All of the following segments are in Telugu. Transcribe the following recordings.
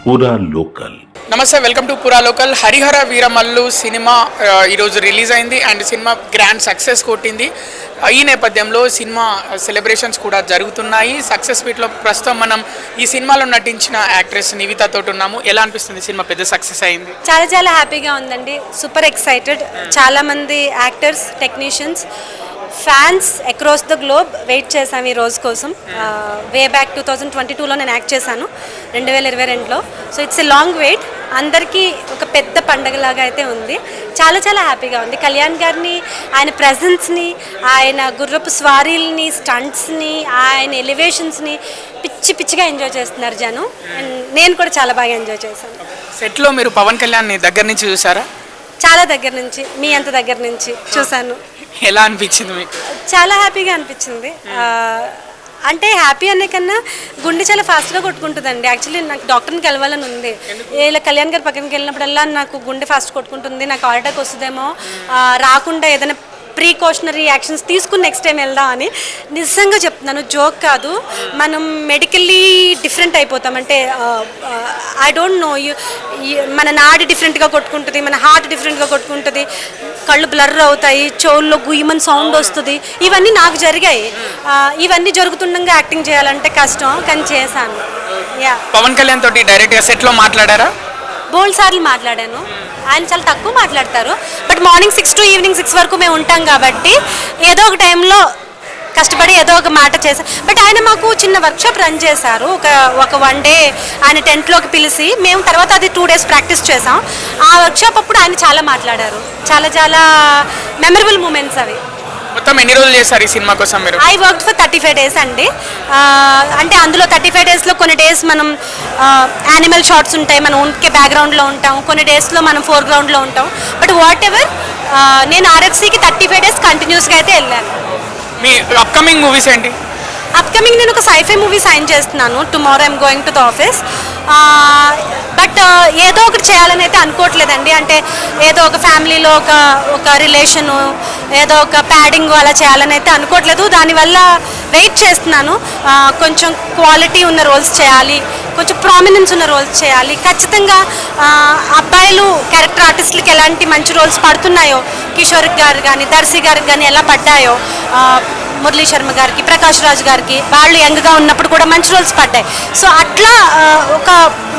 పూరా లోకల్. నమస్తే, వెల్కమ్ టు పురా లోకల్. హరిహర వీరమల్లు సినిమా ఈరోజు రిలీజ్ అయింది అండ్ సినిమా గ్రాండ్ సక్సెస్ కొట్టింది. ఈ నేపథ్యంలో సినిమా సెలబ్రేషన్స్ కూడా జరుగుతున్నాయి. సక్సెస్ మీట్లో ప్రస్తుతం మనం ఈ సినిమాలో నటించిన యాక్ట్రెస్ నివిత తోటి ఉన్నాము. ఎలా అనిపిస్తుంది? సినిమా పెద్ద సక్సెస్ అయింది. చాలా హ్యాపీగా ఉందండి. Super excited. చాలామంది actors, technicians, fans across the globe wait చేశాము ఈ రోజు కోసం. వే బ్యాక్ 2022లో నేను యాక్ట్ చేశాను, 2022లో. So it's a long wait. అందరికీ ఒక పెద్ద పండగలాగా అయితే ఉంది. చాలా హ్యాపీగా ఉంది. కళ్యాణ్ గారిని, ఆయన ప్రెజెన్స్ని, ఆయన గుర్రపు స్వారీల్ని, స్టంట్స్ని, ఆయన ఎలివేషన్స్ని పిచ్చిగా ఎంజాయ్ చేస్తున్నారు జనం. అండ్ నేను కూడా చాలా బాగా ఎంజాయ్ చేశాను. సెట్లో మీరు పవన్ కళ్యాణ్ని దగ్గర నుంచి చూసారా? చాలా దగ్గర నుంచి, మీ అంత దగ్గర నుంచి చూశాను. ఎలా అనిపించింది మీకు? చాలా హ్యాపీగా అనిపించింది. అంటే హ్యాపీ అనే కన్నా గుండె చాలా ఫాస్ట్గా కొట్టుకుంటుందండి. యాక్చువల్లీ నాకు డాక్టర్ని కలవాలని ఉంది. ఇలా కళ్యాణ్ గారి పక్కనకి వెళ్ళినప్పుడల్లా నాకు గుండె ఫాస్ట్ కొట్టుకుంటుంది, నాకు హార్ట్ అటాక్ వస్తుందేమో, రాకుండా ఏదైనా ప్రీకాషనరీ యాక్షన్స్ తీసుకుని నెక్స్ట్ టైం వెళ్దాం అని. నిజంగా చెప్తున్నాను, జోక్ కాదు. మనం మెడికల్లీ డిఫరెంట్ అయిపోతాం. అంటే ఐ డోంట్ నో, మన నాడి డిఫరెంట్గా కొట్టుకుంటుంది, మన హార్ట్ డిఫరెంట్గా కొట్టుకుంటుంది, కళ్ళు బ్లర్ అవుతాయి, చెవుల్లో గుయ్యమని సౌండ్ వస్తుంది. ఇవన్నీ నాకు జరిగాయి. ఇవన్నీ జరుగుతుండగా యాక్టింగ్ చేయాలంటే కష్టం, కానీ చేశాను. పవన్ కళ్యాణ్ తోటి డైరెక్ట్గా సెట్లో మాట్లాడారా? బోల్డ్ సార్లు మాట్లాడాను. ఆయన చాలా తక్కువ మాట్లాడతారు, బట్ మార్నింగ్ 6 to ఈవినింగ్ 6 వరకు మేము ఉంటాం కాబట్టి ఏదో ఒక టైంలో కష్టపడి ఏదో ఒక మాట చేశారు. బట్ ఆయన మాకు చిన్న వర్క్షాప్ రన్ చేశారు. ఒక 1 డే ఆయన టెంట్లోకి పిలిచి మేము తర్వాత అది 2 days ప్రాక్టీస్ చేసాం. ఆ వర్క్షాప్ అప్పుడు ఆయన చాలా మాట్లాడారు. చాలా మెమరబుల్ మూమెంట్స్ అవి. మొత్తం ఎన్ని రోజులు చేశారు ఈ సినిమా కోసం మీరు? ఐ వర్క్ ఫర్ 35 days అండి. అంటే అందులో 35 daysలో కొన్ని డేస్ మనం యానిమల్ షాట్స్ ఉంటాయి, మనం ఉంటే బ్యాక్గ్రౌండ్లో ఉంటాం, కొన్ని డేస్లో మనం ఫోర్గ్రౌండ్లో ఉంటాం. బట్ వాట్ ఎవర్, నేను ఆర్ఎఫ్సికి 35 days కంటిన్యూస్గా అయితే వెళ్ళాను. మీ అప్కమింగ్ మూవీస్ ఏంటి? అప్కమింగ్ నేను ఒక సైఫై మూవీ సైన్ చేస్తున్నాను. Tomorrow I'm going to the office. But ఏదో ఒకటి చేయాలని అయితే అనుకోవట్లేదండి. అంటే ఏదో ఒక ఫ్యామిలీలో ఒక రిలేషను, ఏదో ఒక ప్యాడింగ్ అలా చేయాలని అయితే అనుకోవట్లేదు. దానివల్ల వెయిట్ చేస్తున్నాను. కొంచెం క్వాలిటీ ఉన్న రోల్స్ చేయాలి, కొంచెం ప్రామినెన్స్ ఉన్న రోల్స్ చేయాలి. ఖచ్చితంగా అబ్బాయిలు క్యారెక్టర్ ఆర్టిస్టులకి ఎలాంటి మంచి రోల్స్ పడుతున్నాయో, కిషోర్ గారు కానీ, దర్శి గారికి కానీ ఎలా పడ్డాయో, మురళీ శర్మ గారికి, ప్రకాష్ రాజ్ గారికి, వాళ్ళు యంగ్గా ఉన్నప్పుడు కూడా మంచి రోల్స్ పడ్డాయి. సో అట్లా ఒక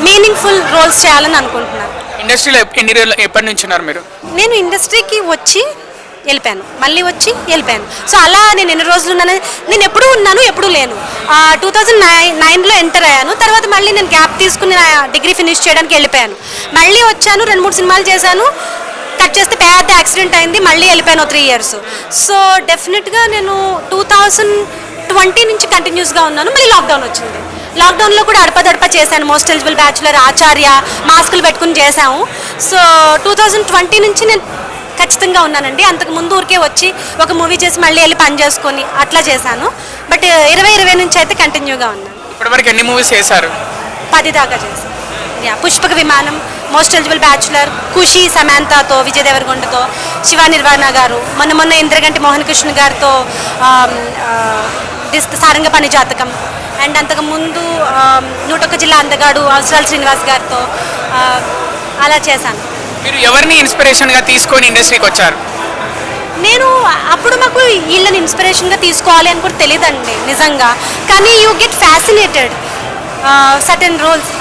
మీనింగ్ఫుల్ రోల్స్ చేయాలని అనుకుంటున్నాను. ఇండస్ట్రీలో ఎన్ని రోజులు, ఎప్పటి నుంచి ఉన్నారు మీరు? నేను ఇండస్ట్రీకి వచ్చి వెళ్ళిపోయాను, మళ్ళీ వచ్చి వెళ్ళిపోయాను. సో అలా నేను ఎన్ని రోజులు ఉన్నాను, నేను ఎప్పుడూ ఉన్నాను, ఎప్పుడూ లేను. 2009లో ఎంటర్ అయ్యాను. తర్వాత మళ్ళీ నేను గ్యాప్ తీసుకుని నా డిగ్రీ ఫినిష్ చేయడానికి వెళ్ళిపోయాను. మళ్ళీ వచ్చాను, 2-3 సినిమాలు చేశాను. కట్ చేస్తే పెద్ద యాక్సిడెంట్ అయింది, మళ్ళీ వెళ్ళిపోయాను 3 years. సో డెఫినెట్గా నేను 2020 నుంచి కంటిన్యూస్గా ఉన్నాను. మళ్ళీ లాక్డౌన్ వచ్చింది. లాక్డౌన్లో కూడా అడపదడప చేశాను. మోస్ట్ ఎలిజిబుల్ బ్యాచులర్, ఆచార్య, మాస్కులు పెట్టుకుని చేశాము. సో 2020 నుంచి నేను ఖచ్చితంగా ఉన్నానండి. అంతకు ముందు ఊరికే వచ్చి ఒక మూవీ చేసి మళ్ళీ వెళ్ళి పని చేసుకొని అట్లా చేశాను. బట్ 2020 నుంచి అయితే కంటిన్యూగా ఉన్నాను. ఇప్పటివరకు ఎన్ని మూవీస్ చేశారు? 10 దాకా చేశాను. పుష్పక విమానం, మోస్ట్ ఎలిజిబుల్ బ్యాచులర్, ఖుషి సమాంతతో, విజయ్ దేవరకొండతో, శివ నిర్వాణ గారు, మొన్న ఇంద్రగంటి మోహన్ కృష్ణ గారితో సారంగపాణి జాతకం, అండ్ అంతకుముందు 101 జిల్లా అందగాడు అవసరాల శ్రీనివాస్ గారితో అలా చేశాను. మీరు ఎవరిని ఇన్స్పిరేషన్గా తీసుకొని ఇండస్ట్రీకి వచ్చారు? నేను అప్పుడు మాకు వీళ్ళని ఇన్స్పిరేషన్గా తీసుకోవాలి అని కూడా తెలియదండి నిజంగా. కానీ you get fascinated certain roles.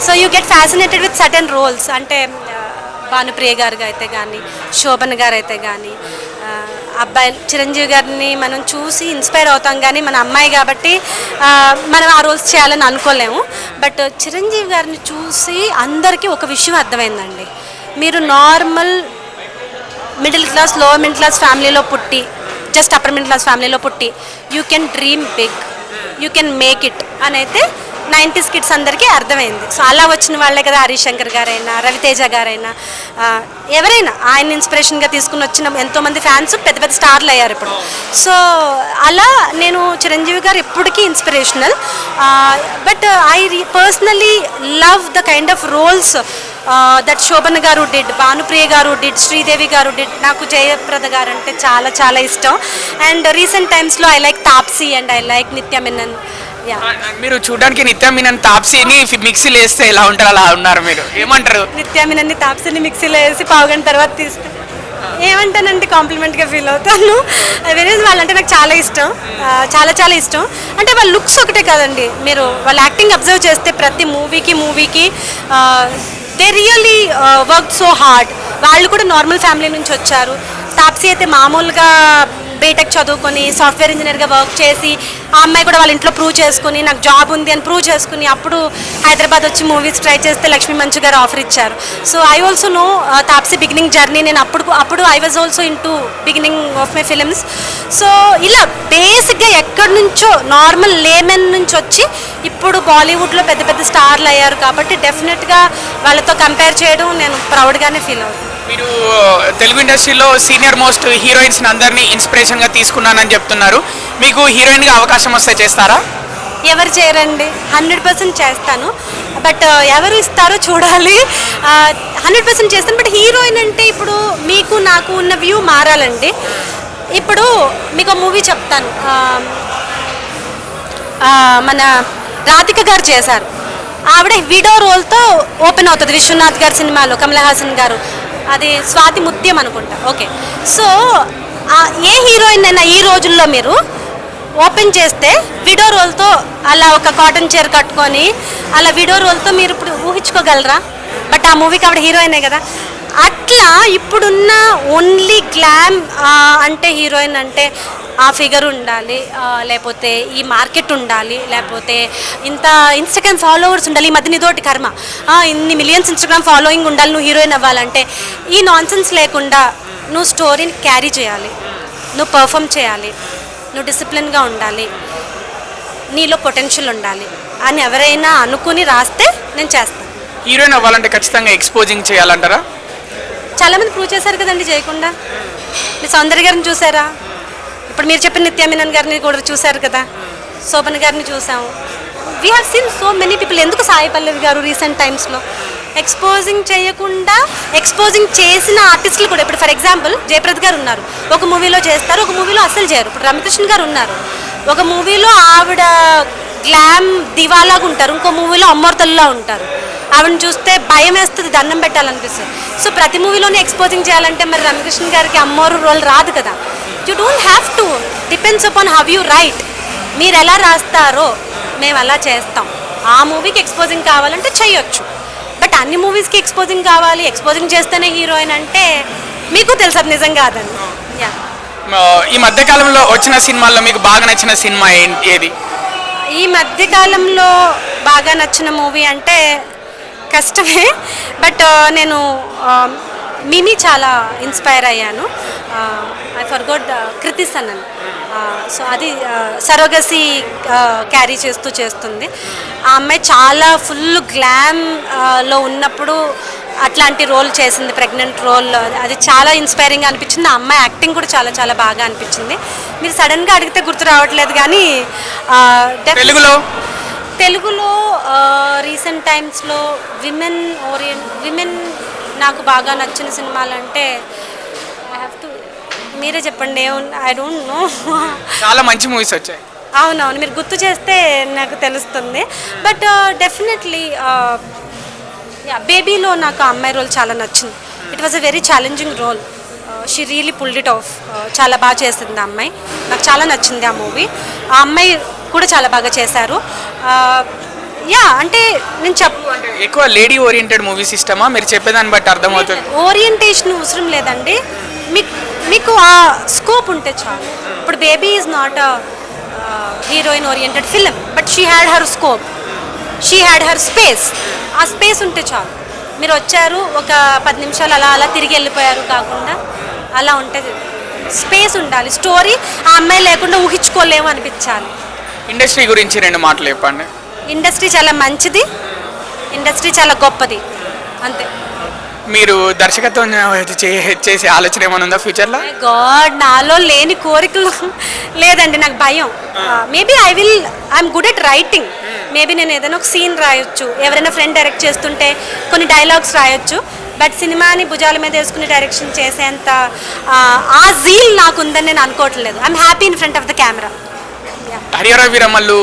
So you get fascinated with certain roles. అంటే భానుప్రియ గారు అయితే కానీ, శోభన్ గారు అయితే కానీ, అబ్బాయి చిరంజీవి గారిని మనం చూసి ఇన్స్పైర్ అవుతాం, కానీ మన అమ్మాయి కాబట్టి మనం ఆ రోల్స్ చేయాలని అనుకోలేము. బట్ చిరంజీవి గారిని చూసి అందరికీ ఒక విషయం అర్థమైందండి. మీరు normal middle class, lower middle class ఫ్యామిలీలో పుట్టి, జస్ట్ అప్పర్ మిడిల్ క్లాస్ ఫ్యామిలీలో పుట్టి, you can dream big, you can make it అని అయితే 90s కిడ్స్ అందరికీ అర్థమైంది. సో అలా వచ్చిన వాళ్ళే కదా హరీష్ శంకర్ గారైనా, రవితేజ గారైనా, ఎవరైనా ఆయన ఇన్స్పిరేషన్గా తీసుకుని వచ్చిన ఎంతోమంది ఫ్యాన్స్ పెద్ద స్టార్లు అయ్యారు ఇప్పుడు. సో అలా నేను చిరంజీవి గారు ఎప్పటికీ inspirational. But I personally love the kind of roles that Shobhan garu did, Bhanupriya గారు డిడ్, శ్రీదేవి గారు డిడ్. నాకు జయప్రద గారు అంటే చాలా ఇష్టం. అండ్ రీసెంట్ టైమ్స్లో I like Taapsee and I like నిత్య మెనన్ యా. మీరు చూడడానికి నిత్య మీనన్ తాప్సీని మిక్సీలో వేస్తే ఎలా ఉంటారు అలా ఉన్నారు మీరు, ఏమంటారు? నిత్యామినన్ని తాప్సిని మిక్సీలో వేసి పావుగంట తర్వాత తీస్తే ఏమంటానంటే కాంప్లిమెంట్గా ఫీల్ అవుతాను. వేరే వాళ్ళంటే నాకు చాలా ఇష్టం, చాలా చాలా ఇష్టం. అంటే వాళ్ళ లుక్స్ ఒకటే కాదండి, మీరు వాళ్ళ యాక్టింగ్ అబ్జర్వ్ చేస్తే ప్రతి మూవీకి they really work so hard. వాళ్ళు కూడా నార్మల్ ఫ్యామిలీ నుంచి వచ్చారు. తాప్సీ అయితే మామూలుగా బీటెక్ చదువుకొని సాఫ్ట్వేర్ ఇంజనీర్గా వర్క్ చేసి ఆ అమ్మాయి కూడా వాళ్ళ ఇంట్లో ప్రూవ్ చేసుకుని నాకు జాబ్ ఉంది అని ప్రూవ్ చేసుకుని అప్పుడు హైదరాబాద్ వచ్చి మూవీస్ ట్రై చేస్తే లక్ష్మీ మంచు గారు ఆఫర్ ఇచ్చారు. So I also know Taapsee beginning journey. నేను అప్పుడు I was also in to beginning of my films. So ఇలా బేసిక్గా ఎక్కడి నుంచో నార్మల్ లేమెన్ నుంచి వచ్చి ఇప్పుడు బాలీవుడ్లో పెద్ద పెద్ద స్టార్లు అయ్యారు. కాబట్టి డెఫినెట్గా వాళ్ళతో కంపేర్ చేయడం నేను ప్రౌడ్గానే ఫీల్ అవుతాను. మీరు తెలుగు ఇండస్ట్రీలో సీనియర్ మోస్ట్ హీరోయిన్స్ అందరినీ ఇన్స్పిరేషన్గా తీసుకున్నానని చెప్తున్నారు. మీకు హీరోయిన్గా అవకాశం వస్తే చేస్తారా? ఎవరు చేయరండి, 100% చేస్తాను. బట్ ఎవరు ఇస్తారో చూడాలి. 100% చేస్తాను. బట్ హీరోయిన్ అంటే ఇప్పుడు మీకు నాకు ఉన్న వ్యూ మారాలండి. ఇప్పుడు మీకు మూవీ చెప్తాను, మన రాధిక గారు చేశారు. ఆవిడ విడో రోల్తో ఓపెన్ అవుతుంది విశ్వనాథ్ గారి సినిమాలో, కమల్ హాసన్ గారు. అది స్వాతి ముత్యం అనుకుంటా. ఓకే, సో ఏ హీరోయిన్ అయినా ఈ రోజుల్లో మీరు ఓపెన్ చేస్తే విడో రోల్తో అలా ఒక కాటన్ చీర కట్టుకొని అలా విడో రోల్తో మీరు ఇప్పుడు ఊహించుకోగలరా? బట్ ఆ మూవీకి ఆవిడ హీరోయినే కదా. అట్లా ఇప్పుడున్న ఓన్లీ గ్లామ్ అంటే హీరోయిన్ అంటే ఆ ఫిగర్ ఉండాలి, లేకపోతే ఈ మార్కెట్ ఉండాలి, లేకపోతే ఇంత ఇన్స్టాగ్రామ్ ఫాలోవర్స్ ఉండాలి. ఈ మధ్య ఇదోటి కర్మ, ఇన్ని మిలియన్స్ ఇన్స్టాగ్రామ్ ఫాలోయింగ్ ఉండాలి నువ్వు హీరోయిన్ అవ్వాలంటే. ఈ నాన్సెన్స్ లేకుండా నువ్వు స్టోరీని క్యారీ చేయాలి, నువ్వు పర్ఫామ్ చేయాలి, నువ్వు డిసిప్లిన్గా ఉండాలి, నీలో పొటెన్షియల్ ఉండాలి అని ఎవరైనా అనుకుని రాస్తే నేను చేస్తాను. హీరోయిన్ అవ్వాలంటే ఖచ్చితంగా ఎక్స్పోజింగ్ చేయాలంటారా? చాలామంది ప్రూవ్ చేశారు కదండి చేయకుండా. మీ సౌందర్య గారిని చూసారా? ఇప్పుడు మీరు చెప్పిన నిత్యామినన్ గారిని కూడా చూశారు కదా, శోభన్ గారిని చూసాము. We have seen so many people. ఎందుకు సాయి పల్లవి గారు రీసెంట్ టైమ్స్లో ఎక్స్పోజింగ్ చేయకుండా ఎక్స్పోజింగ్ చేసిన ఆర్టిస్టులు కూడా, ఇప్పుడు ఫర్ ఎగ్జాంపుల్ జయప్రద గారు ఉన్నారు, ఒక మూవీలో చేస్తారు, ఒక మూవీలో అసలు చేయరు. ఇప్పుడు రమ్యకృష్ణ గారు ఉన్నారు, ఒక మూవీలో ఆవిడ గ్లామ్ దివాలాగా ఉంటారు, ఇంకో మూవీలో అమ్మోర్తల్లా ఉంటారు. ఆవిడని చూస్తే భయం వేస్తుంది, దండం పెట్టాలనిపిస్తుంది. సో ప్రతి మూవీలోనే ఎక్స్పోజింగ్ చేయాలంటే మరి రమ్యకృష్ణ గారికి అమ్మోరు రోల్ రాదు కదా. You don't have to, depends upon how you right. మీరు ఎలా రాస్తారో మేము అలా చేస్తాం. ఆ మూవీకి ఎక్స్పోజింగ్ కావాలంటే చెయ్యొచ్చు. బట్ అన్ని మూవీస్కి ఎక్స్పోజింగ్ కావాలి, ఎక్స్పోజింగ్ చేస్తేనే హీరోయిన్ అంటే మీకు తెలుసు అది నిజం కాదని. యా, ఈ మధ్యకాలంలో వచ్చిన సినిమాల్లో మీకు బాగా నచ్చిన సినిమా ఏది? ఈ మధ్యకాలంలో బాగా నచ్చిన మూవీ అంటే కష్టమే. బట్ నేను మిమి చాలా ఇన్స్పైర్ అయ్యాను. I forgot Kriti Sanon. So అది సరోగసి క్యారీ చేస్తుంది. ఆ అమ్మాయి చాలా ఫుల్ గ్లామ్లో ఉన్నప్పుడు అట్లాంటి రోల్ చేసింది, ప్రెగ్నెంట్ రోల్. అది చాలా ఇన్స్పైరింగ్ అనిపించింది. ఆ అమ్మాయి యాక్టింగ్ కూడా చాలా చాలా బాగా అనిపించింది. మీరు సడన్గా అడిగితే గుర్తు రావట్లేదు కానీ తెలుగులో రీసెంట్ టైమ్స్లో విమెన్ నాకు బాగా నచ్చిన సినిమాలు అంటే ఐ హ్యావ్ టు, మీరే చెప్పండి. I don't know. చాలా మంచి మూవీస్ వచ్చాయి. అవునవును, మీరు గుర్తు చేస్తే నాకు తెలుస్తుంది. బట్ డెఫినెట్లీ బేబీలో నాకు ఆ అమ్మాయి రోల్ చాలా నచ్చింది. It was a very challenging role. She really pulled it off. చాలా బాగా చేసింది ఆ అమ్మాయి. నాకు చాలా నచ్చింది ఆ మూవీ. ఆ అమ్మాయి కూడా చాలా బాగా చేశారు. యా, అంటే నేను ఎక్కువ లేడీ ఓరియంటెడ్ మూవీస్ ఇష్టమా? మీరు చెప్పేదాన్ని బట్టి అర్థమవుతుంది. ఓరియంటేషన్ అవసరం లేదండి, మీకు ఆ స్కోప్ ఉంటే చాలు. ఇప్పుడు baby is not a heroine oriented film, but she had her scope, she had her space. ఆ స్పేస్ ఉంటే చాలు. మీరు వచ్చారు, ఒక 10 నిమిషాలు అలా తిరిగి వెళ్ళిపోయారు కాకుండా అలా ఉంటే స్పేస్ ఉండాలి. స్టోరీ ఆ అమ్మాయి లేకుండా ఊహించుకోలేము అనిపించాలి. ఇండస్ట్రీ గురించి 2 మాటలు చెప్పండి. ఇండస్ట్రీ చాలా మంచిది, ఇండస్ట్రీ చాలా గొప్పది, అంతే. మీరు దర్శకత్వం చేసే ఆలోచన ఏమైనా ఉందా ఫ్యూచర్లో? గాడ్, నాలో లేని కోరికలు లేదండి, నాకు భయం. Maybe I'm good at writing. Maybe నేను ఏదైనా ఒక సీన్ రాయొచ్చు, ఎవరైనా ఫ్రెండ్ డైరెక్ట్ చేస్తుంటే కొన్ని డైలాగ్స్ రాయొచ్చు. బట్ సినిమాని భుజాల మీద వేసుకుని డైరెక్షన్ చేసేంత ఆ జీల్ నాకు ఉందని నేను అనుకోవట్లేదు. I'm happy in front of the camera. Harihara Veeramallu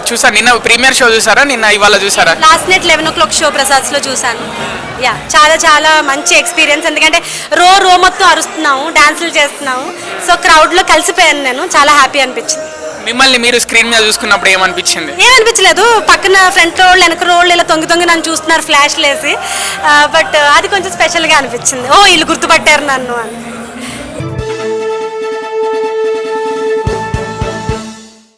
చూసారు నిన్న ప్రీమియర్ షో చూసారా నిన్న ఇవాళ చూసారా? లాస్ట్ నైట్ 11 o'clock షో ప్రసాద్స్లో చూశాను. యా చాలా చాలా మంచి ఎక్స్పీరియన్స్. ఎందుకంటే రో మొత్తం అరుస్తున్నాము, డాన్సులు చేస్తున్నాము. సో క్రౌడ్లో కలిసిపోయాను నేను, చాలా హ్యాపీ అనిపించింది. మిమ్మల్ని మీరు స్క్రీన్ మీద చూసుకున్నప్పుడు ఏమనిపించింది? ఏమనిపించలేదు, పక్కన ఫ్రంట్ రోళ్ళు వెనక రోళ్ళు ఇలా తొంగి నన్ను చూస్తున్నారు ఫ్లాష్లు వేసి. బట్ అది కొంచెం స్పెషల్గా అనిపించింది. ఓ వీళ్ళు గుర్తుపట్టారు నన్ను అని.